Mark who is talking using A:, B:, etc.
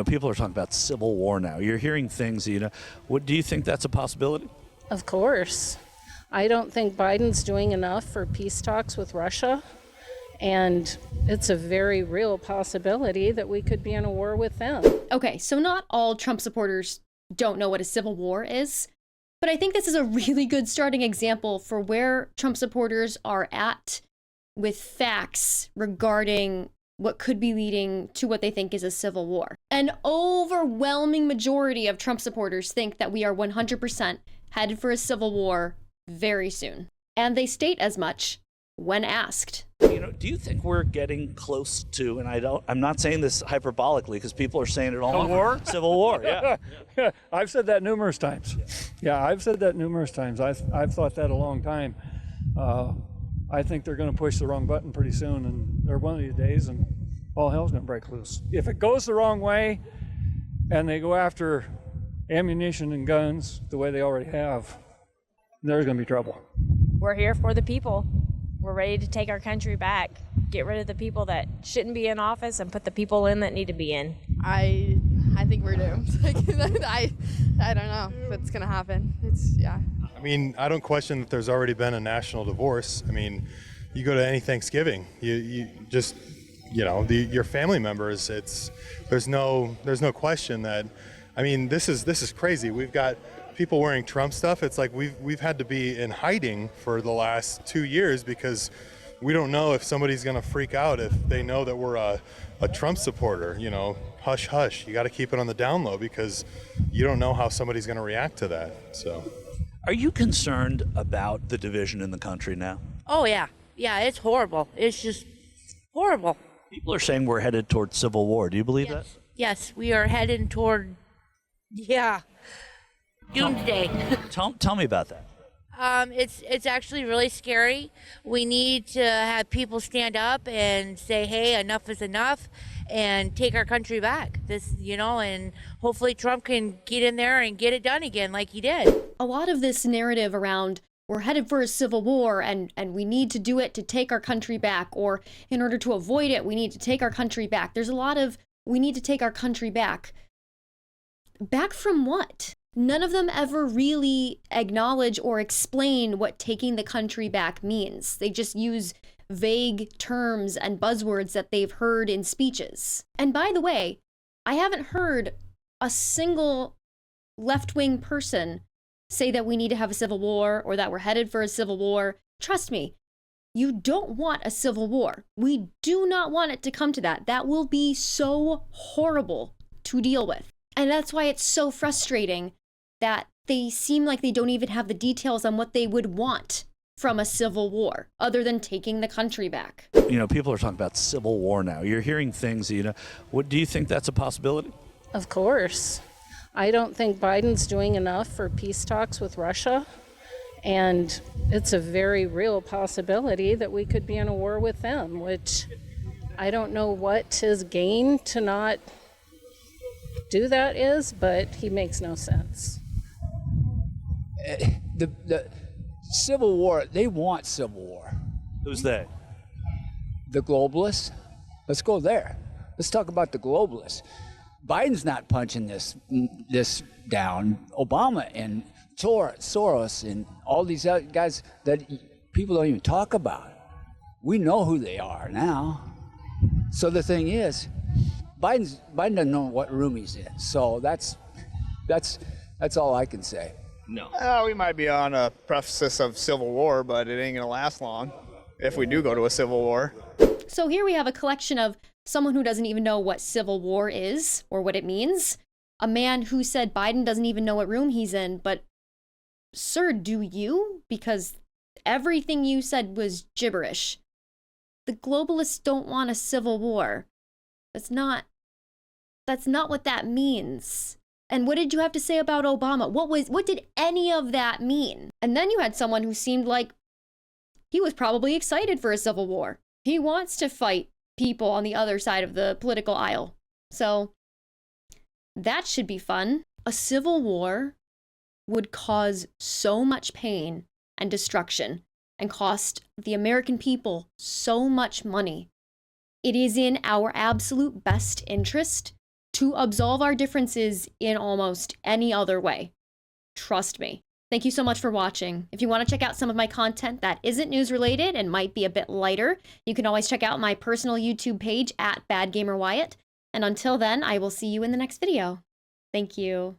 A: People are talking about civil war now. You're hearing things, what do you think that's a possibility?
B: Of course. I don't think Biden's doing enough for peace talks with Russia. And it's a very real possibility that we could be in a war with them.
C: Okay, so not all Trump supporters don't know what a civil war is, but I think this is a really good starting example for where Trump supporters are at with facts regarding what could be leading to what they think is a civil war. An overwhelming majority of Trump supporters think that we are 100% headed for a civil war very soon. And they state as much when asked.
A: Do you think we're getting close to, and I'm not saying this hyperbolically because people are saying it all
D: Civil war?
A: Civil war, yeah.
D: I've said that numerous times. Yeah, I've said that numerous times. I've thought that a long time. I think they're going to push the wrong button pretty soon, or one of these days, and all hell's going to break loose. If it goes the wrong way, and they go after ammunition and guns the way they already have, there's going to be trouble.
E: We're here for the people. We're ready to take our country back, get rid of the people that shouldn't be in office and put the people in that need to be in.
F: I think we're doomed. I don't know if it's going to happen.
G: I mean, I don't question that there's already been a national divorce. I mean, you go to any Thanksgiving, you just, your family members, there's no question that, I mean, this is crazy. We've got people wearing Trump stuff. It's like we've had to be in hiding for the last 2 years because we don't know if somebody's going to freak out if they know that we're a Trump supporter. Hush, hush. You got to keep it on the down low because you don't know how somebody's going to react to that. So,
A: are you concerned about the division in the country now?
H: Oh, yeah. Yeah, it's horrible. It's just horrible.
A: People are saying we're headed toward civil war. Do you believe that?
H: Yes, we are heading toward, doomsday.
A: Tell me about that.
H: It's actually really scary. We need to have people stand up and say, hey, enough is enough, and take our country back. And hopefully Trump can get in there and get it done again like he did.
C: A lot of this narrative around we're headed for a civil war and we need to do it to take our country back, or in order to avoid it, we need to take our country back. There's a lot of we need to take our country back. Back from what? None of them ever really acknowledge or explain what taking the country back means. They just use vague terms and buzzwords that they've heard in speeches. And by the way, I haven't heard a single left-wing person say that we need to have a civil war or that we're headed for a civil war. Trust me, you don't want a civil war. We do not want it to come to that. That will be so horrible to deal with. And that's why it's so frustrating that they seem like they don't even have the details on what they would want from a civil war, other than taking the country back.
A: People are talking about civil war now. You're hearing things, what do you think that's a possibility?
B: Of course. I don't think Biden's doing enough for peace talks with Russia. And it's a very real possibility that we could be in a war with them, which I don't know what his gain to not do that is, but he makes no sense.
I: The Civil War, they want Civil War.
A: Who's they?
I: The globalists. Let's go there. Let's talk about the globalists. Biden's not punching this down. Obama and Soros and all these other guys that people don't even talk about. We know who they are now. So the thing is, Biden doesn't know what room he's in. So that's all I can say.
A: No.
J: We might be on a precipice of civil war, but it ain't gonna last long if we do go to a civil war.
C: So here we have a collection of someone who doesn't even know what civil war is or what it means. A man who said Biden doesn't even know what room he's in, but sir, do you? Because everything you said was gibberish. The globalists don't want a civil war. That's not what that means. And what did you have to say about Obama? What did any of that mean? And then you had someone who seemed like he was probably excited for a civil war. He wants to fight people on the other side of the political aisle. So that should be fun. A civil war would cause so much pain and destruction and cost the American people so much money. It is in our absolute best interest to absolve our differences in almost any other way. Trust me. Thank you so much for watching. If you want to check out some of my content that isn't news related and might be a bit lighter, you can always check out my personal YouTube page at Bad Gamer Wyatt. And until then, I will see you in the next video. Thank you.